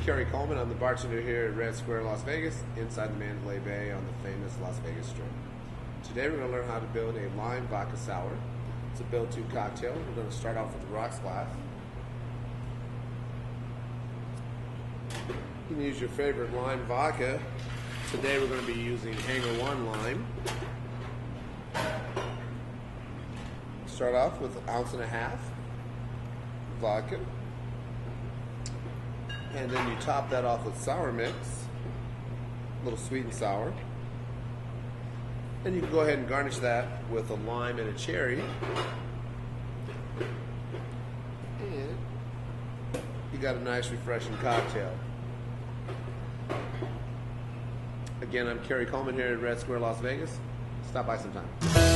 Kerry Coleman. I'm the bartender here at Red Square, Las Vegas, inside the Mandalay Bay on the famous Las Vegas Strip. Today we're going to learn how to build a Lime Vodka Sour. It's a build-to cocktail. We're going to start off with the rocks glass. You can use your favorite lime vodka. Today we're going to be using Hanger 1 lime. Start off with 1.5 ounces vodka. And then you top that off with sour mix, a little sweet and sour. And you can go ahead and garnish that with a lime and a cherry. And you got a nice refreshing cocktail. Again, I'm Kerry Coleman here at Red Square, Las Vegas. Stop by sometime.